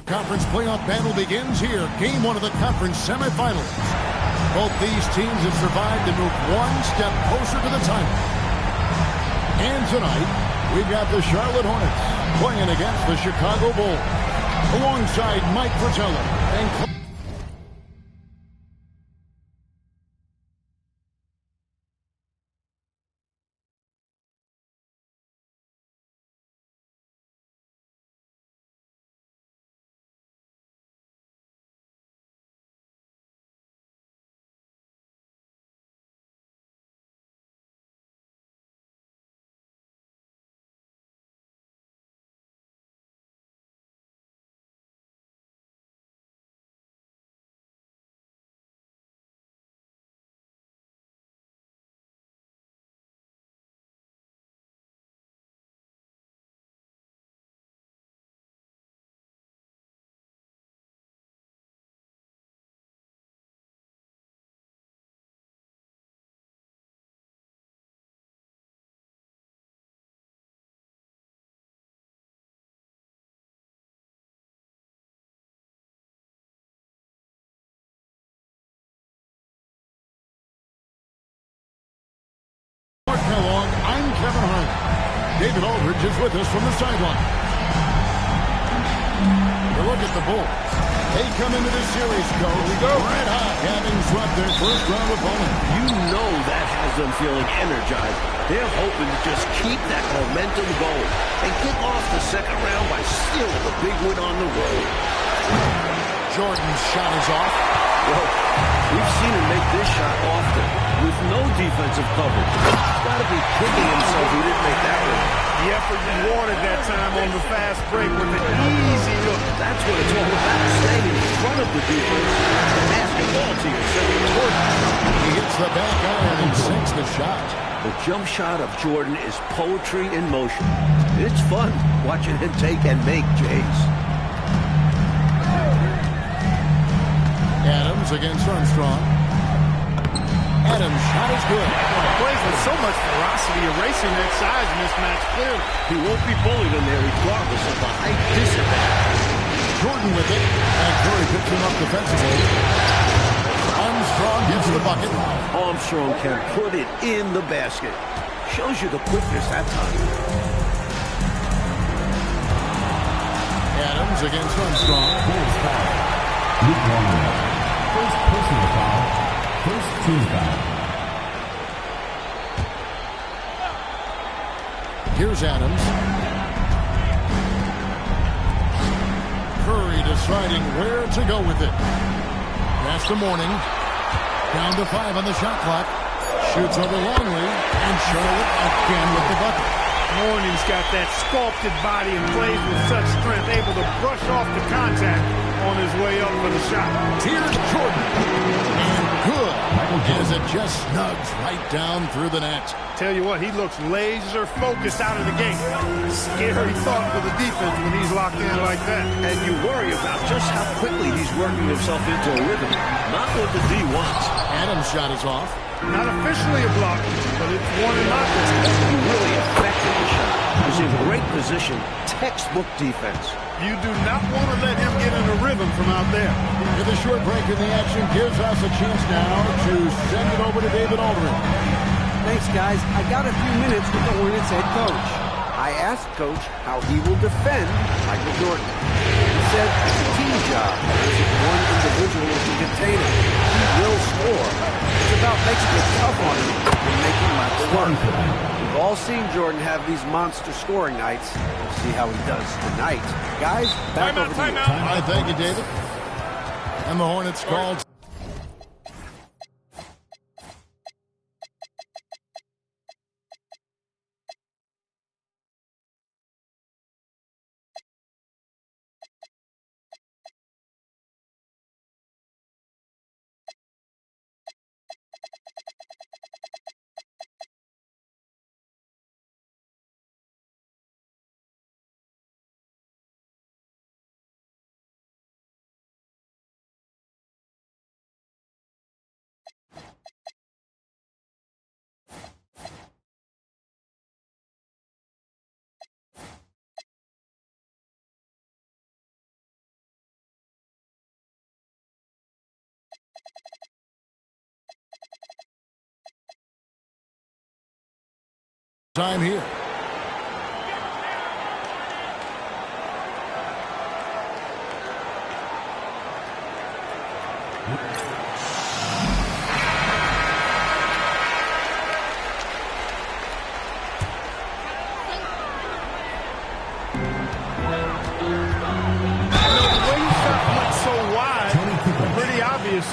Conference playoff battle begins here. Game 1 of the conference semifinals. Both these teams have survived to move one step closer to the title. And tonight, we've got the Charlotte Hornets playing against the Chicago Bulls. Alongside Mike Fratello and along, I'm Kevin Hart. David Aldridge is with us from the sideline. We look at the Bulls. They come into this series, red hot, having swept their first round opponent. You know that has them feeling energized. They're hoping to just keep that momentum going and kick off the second round by stealing a big win on the road. Jordan's shot is off. Well, we've seen him make this shot often with no defensive coverage. He's got to be kicking himself he didn't make that one. The effort you wanted that time on the fast break with an easy look. That's what it's all about, staying in front of the defense and passing the ball to yourself. He hits the back iron and sinks the shot. The jump shot of Jordan is poetry in motion. It's fun watching him take and make Jays. Adams against Armstrong. Adams' shot is good. Plays with so much ferocity, erasing that size mismatch clearly. He won't be bullied in there regardless of the height disadvantage. Jordan with it, and Curry picks him up defensively. Armstrong gets the bucket. Armstrong can put it in the basket. Shows you the quickness that time. Adams against Armstrong. Bulls foul. Luke Warner. First personal foul. First team foul. Here's Adams. Curry deciding where to go with it. Pass to Mourning. Down to 5 on the shot clock. Shoots over Longley. And Charlotte again with the bucket. Mourning's got that sculpted body and plays with such strength, able to brush off the contact on his way up for the shot. Here's Jordan. And good. As it just snugs right down through the net. Tell you what, he looks laser focused out of the gate. Scary thought for the defense when he's locked in like that. And you worry about just how quickly he's working himself into a rhythm. Not what the D wants. Adams' shot is off. Not officially a block, but it's one in my book. He really affected the shot. He's in great position. Textbook defense. You do not want to let him get in a rhythm from out there. With a short break in the action gives us a chance now to send it over to David Aldridge. Thanks, guys. I got a few minutes with the Hornets head coach. I asked Coach how he will defend Michael Jordan. He said it's a team job. There isn't one individual who can contain him. He will score. It's about making it tough on him and making Michael work. We've all seen Jordan have these monster scoring nights. We'll see how he does tonight. Guys, back over to you. I thank you, David. And the Hornets called Time here.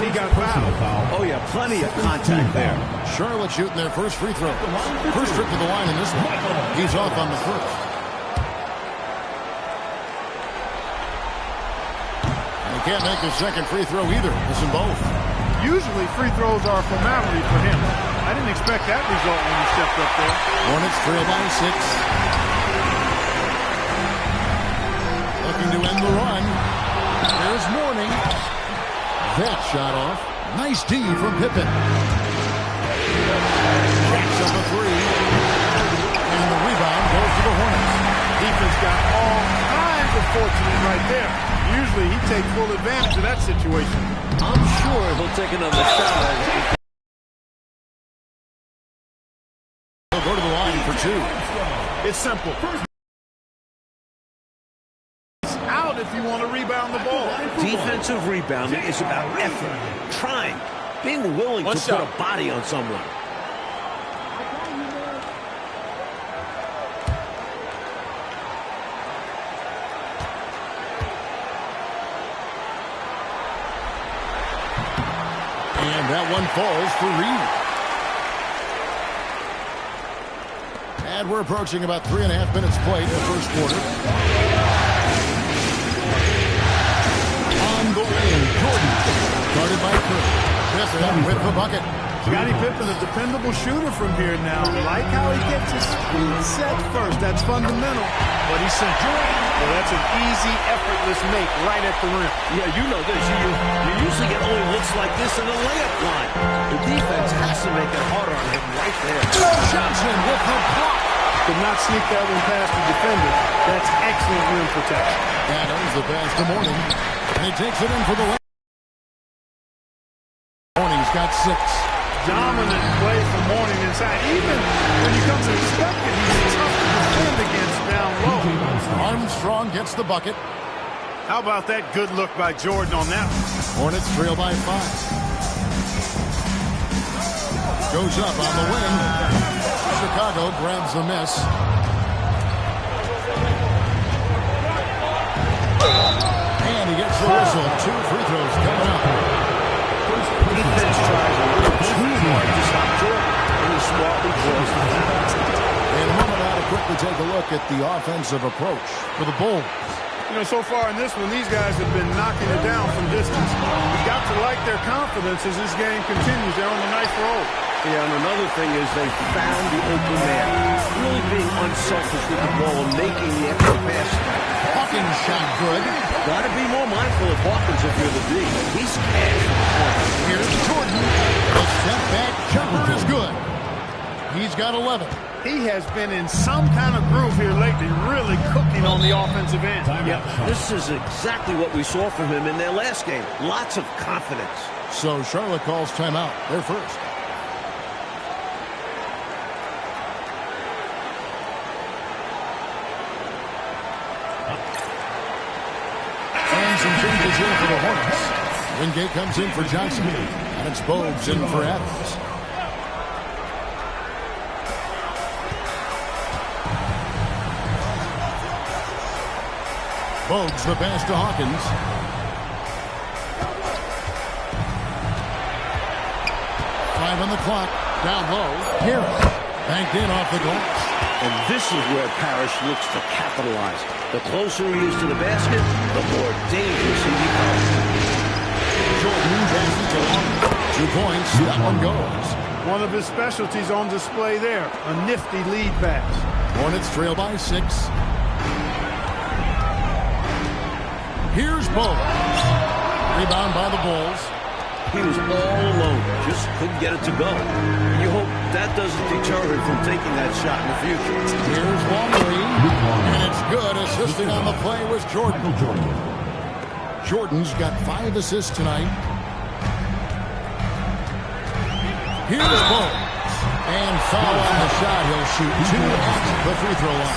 He got fouled. Oh, yeah, plenty of contact there. Charlotte shooting their first free throw. First trip to the line in this one. He's off on the first. And he can't make his second free throw either. Missing both. Usually free throws are a formality for him. I didn't expect that result when he stepped up there. Hornets trail by 6. Looking to end the run. There's Mourning. That shot off. Nice D from Pippen. Jacks up a three. And the rebound goes to the Hornets. Defense got all kinds of fortunate right there. Usually he takes full advantage of that situation. I'm sure he'll take another shot. He'll go to the line for 2. It's simple. Out if you want to rebound the ball. Defensive rebounding is about effort, trying, being willing to put a body on someone. And that one falls for Reed. And we're approaching about 3.5 minutes played in the first quarter. On the wing, Jordan. Started by Curry. Pippen with the bucket. Scottie Pippen, a dependable shooter from here now. Like how he gets his feet set first. That's fundamental. But he's simple. Well, that's an easy, effortless make right at the rim. Yeah, you know this. You usually get only looks like this in the layup line. The defense has to make it harder on him right there. Johnson with the block. Could not sneak that one past the defender. That's excellent rim protection. Adams the pass to Mourning. And he takes it in for the win. Mourning's got 6. Dominant play from Mourning inside. Even when he comes unexpected, he's tough to defend against down low. Armstrong gets the bucket. How about that good look by Jordan on that one? Hornets trail by 5. Goes up on the wing. Chicago grabs the miss. And he gets the whistle. 2 free throws coming up. Defense tries a little too hard to stop Jordan, and he smartly draws the foul. In a moment, I'll quickly take a look at the offensive approach for the Bulls. You know, so far in this one, these guys have been knocking it down from distance. You've got to like their confidence as this game continues. They're on a nice roll. Yeah, and another thing is they found the open man. Really being unselfish with the ball and making the extra pass. Hawkins shot good. Got to be more mindful of Hawkins if you're the D. He's cash. Here's Jordan. The step back jumper is good. He's got 11. He has been in some kind of groove here lately, really cooking on the offensive end. Yeah, this is exactly what we saw from him in their last game. Lots of confidence. So Charlotte calls timeout. They're first. And some changes in for the Hornets. Wingate comes in for Johnson. And it's Bogues in for Adams. Bogues the pass to Hawkins. Five on the clock. Down low. Harris. Banked in off the glass. And this is where Parrish looks to capitalize. The closer he is to the basket, the more dangerous he becomes. Jordan passes to Hawkins. 2 points. That one goes. One of his specialties on display there. A nifty lead pass. Hornets trail by 6. Here's Bogues. Rebound by the Bulls. He was all alone. Just couldn't get it to go. You hope that doesn't deter him from taking that shot in the future. Here's Longley. And it's good. Assisting on the play was Jordan. Jordan's got 5 assists tonight. Here's Bogues. And foul on the shot. He'll shoot 2 at the free throw line.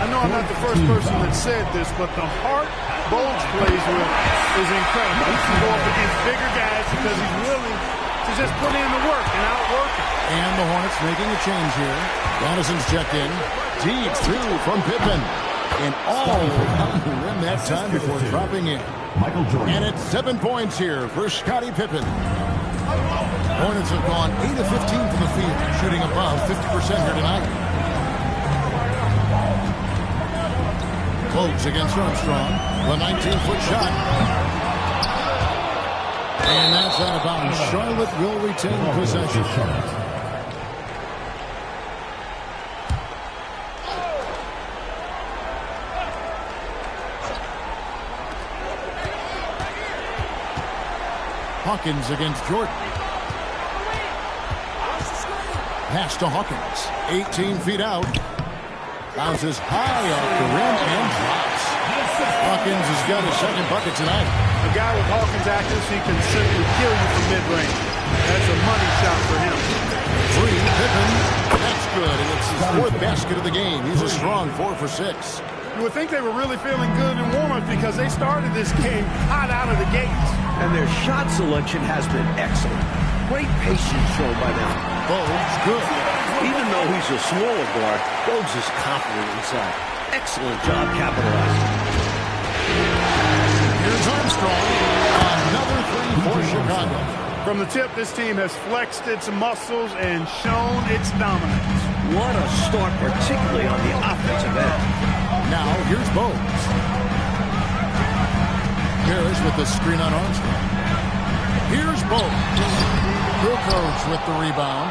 I know I'm not the first person that said this, but the heart Bogues plays with is incredible. He can go up against bigger guys because he's willing to just put in the work and outwork it. And the Hornets making a change here. Madison's checked in. Deep through from Pippen. And all on the rim that time before dropping in. Michael Jordan. And it's 7 points here for Scottie Pippen. Hornets have gone 8 of 15 from the field, shooting above 50% here tonight. Bogues against Armstrong. The 19-foot shot. And that's out of bounds. Charlotte will retain possession. Hawkins against Jordan. Pass to Hawkins. 18 feet out. Bounces high off the rim and drops. Hawkins has got his second bucket tonight. A guy with Hawkins' accuracy can simply kill you from mid-range. That's a money shot for him. 3, Pippen. That's good, and it's his 4th basket of the game. He's a strong 4 for 6. You would think they were really feeling good in warm-up because they started this game hot out of the gates. And their shot selection has been excellent. Great patience shown by them. Bogues, good. Even though he's a smaller guard, Bogues is confident inside. Excellent job capitalizing. Here's Armstrong. Another 3 for Chicago. From the tip, this team has flexed its muscles and shown its dominance. What a start, particularly on the offensive end. Now, here's Bogues. Harris with the screen on Armstrong. Here's Bogues. Wilcoach with the rebound.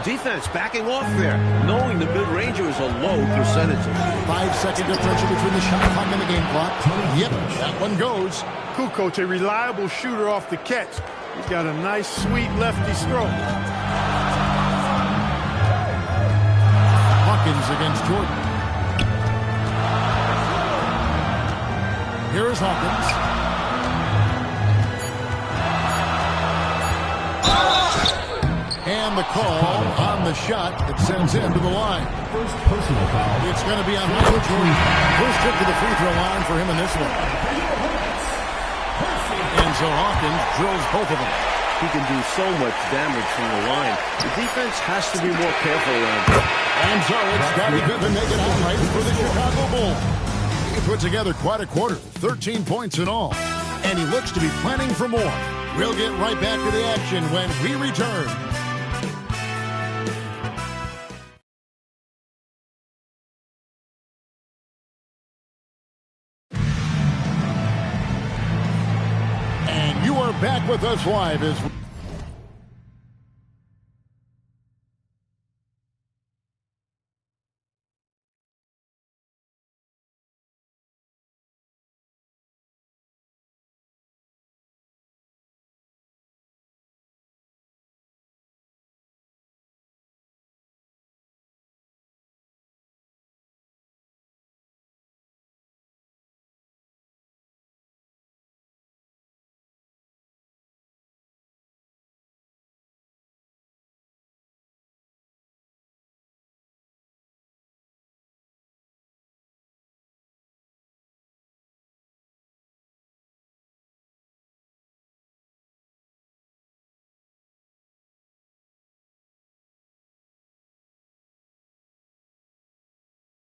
Defense backing off there, knowing the mid-ranger is a low percentage. 5-second differential between the shot clock and the game clock. Yep, that one goes. Kukoc, a reliable shooter off the catch. He's got a nice, sweet lefty stroke. Hawkins against Jordan. Here is Hawkins. And the call on the shot that sends him to the line. First personal foul. It's going to be on Michael Jordan. First trip to the free throw line for him in this one. And so Hawkins drills both of them. He can do so much damage from the line. The defense has to be more careful around him. And so it's Scottie Pippen making it right for the Chicago Bulls. He put together quite a quarter, 13 points in all. And he looks to be planning for more. We'll get right back to the action when we return. Back with us live as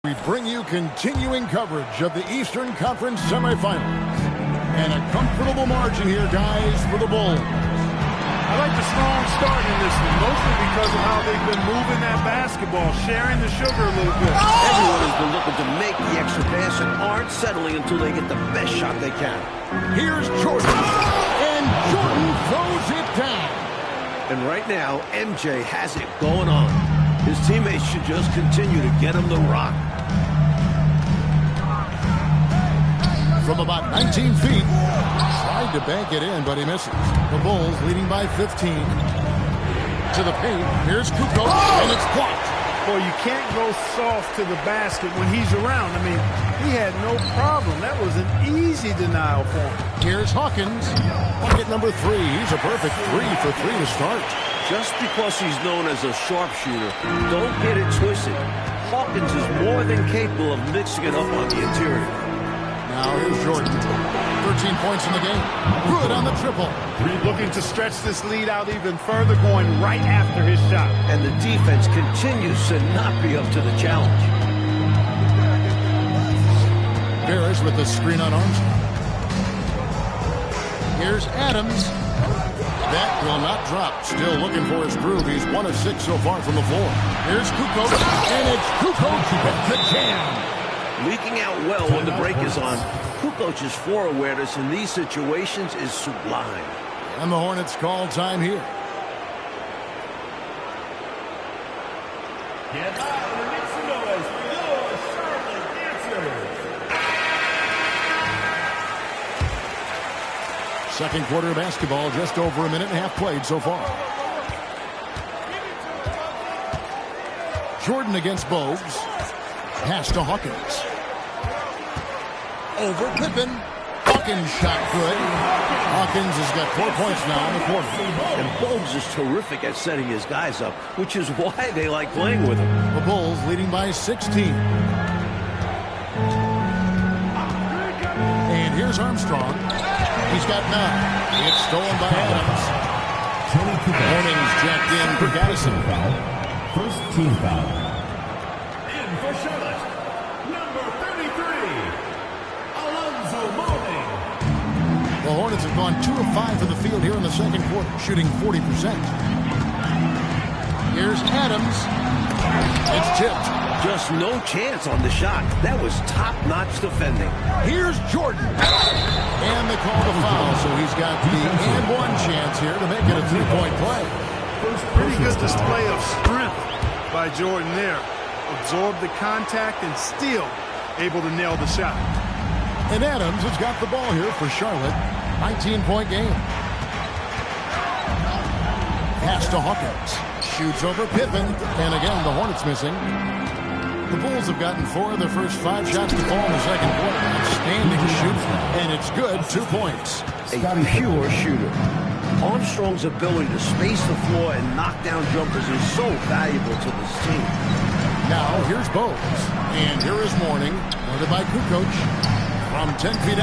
we bring you continuing coverage of the Eastern Conference semifinals. And a comfortable margin here, guys, for the Bulls. I like the strong start in this one, mostly because of how they've been moving that basketball, sharing the sugar a little bit. Everyone has been looking to make the extra pass and aren't settling until they get the best shot they can. Here's Jordan. And Jordan throws it down. And right now, MJ has it going on. His teammates should just continue to get him the rock. From about 19 feet, tried to bank it in, but he misses. The Bulls leading by 15. To the paint, here's Kukoc, and it's blocked. Boy, you can't go soft to the basket when he's around. I mean, he had no problem. That was an easy denial for him. Here's Hawkins. Bucket number 3. He's a perfect 3 for 3 to start. Just because he's known as a sharpshooter, don't get it twisted. Hawkins is more than capable of mixing it up on the interior. Now here's Jordan. 13 points in the game. Good on the triple. Looking to stretch this lead out even further, going right after his shot. And the defense continues to not be up to the challenge. Harris with the screen on Armstrong. Here's Adams. That will not drop. Still looking for his groove. He's 1 of 6 so far from the floor. Here's Kukoc, and it's Kukoc with the jam. Leaking out well when the break is on. Kukoc's floor awareness in these situations is sublime. And the Hornets call time here. Get loud and make some noise for your Charlotte Dancers. Second quarter basketball, just over a minute and a half played so far. Jordan against Bogues. Pass to Hawkins. Over Pippen. Hawkins shot good. Hawkins has got 4 points now in the quarter. And Bogues is terrific at setting his guys up, which is why they like playing with him. The Bulls leading by 16. And here's Armstrong. He's got 9. It's stolen by Adams. Hornings jacked in for Gaddison. First team foul. In for Charlotte, number 33, Alonzo Mourning. The Hornets have gone 2 of 5 from the field here in the second quarter, shooting 40%. Here's Adams. It's tipped. Just no chance on the shot. That was top-notch defending. Here's Jordan. And they call the foul, so he's got the and one chance here to make it a 3-point play. Pretty good display of strength by Jordan there. Absorbed the contact and still able to nail the shot. And Adams has got the ball here for Charlotte. 19-point game. Pass to Hawkins. Shoots over Pippen. And again, the Hornets missing. The Bulls have gotten 4 of their first 5 shots to fall in the second quarter. Outstanding shoot, and it's good. 2 points. A pure shooter. Armstrong's ability to space the floor and knock down jumpers is so valuable to this team. Now, here's Bogues. And here is Mourning, guarded by Kukoc. From 10 feet out.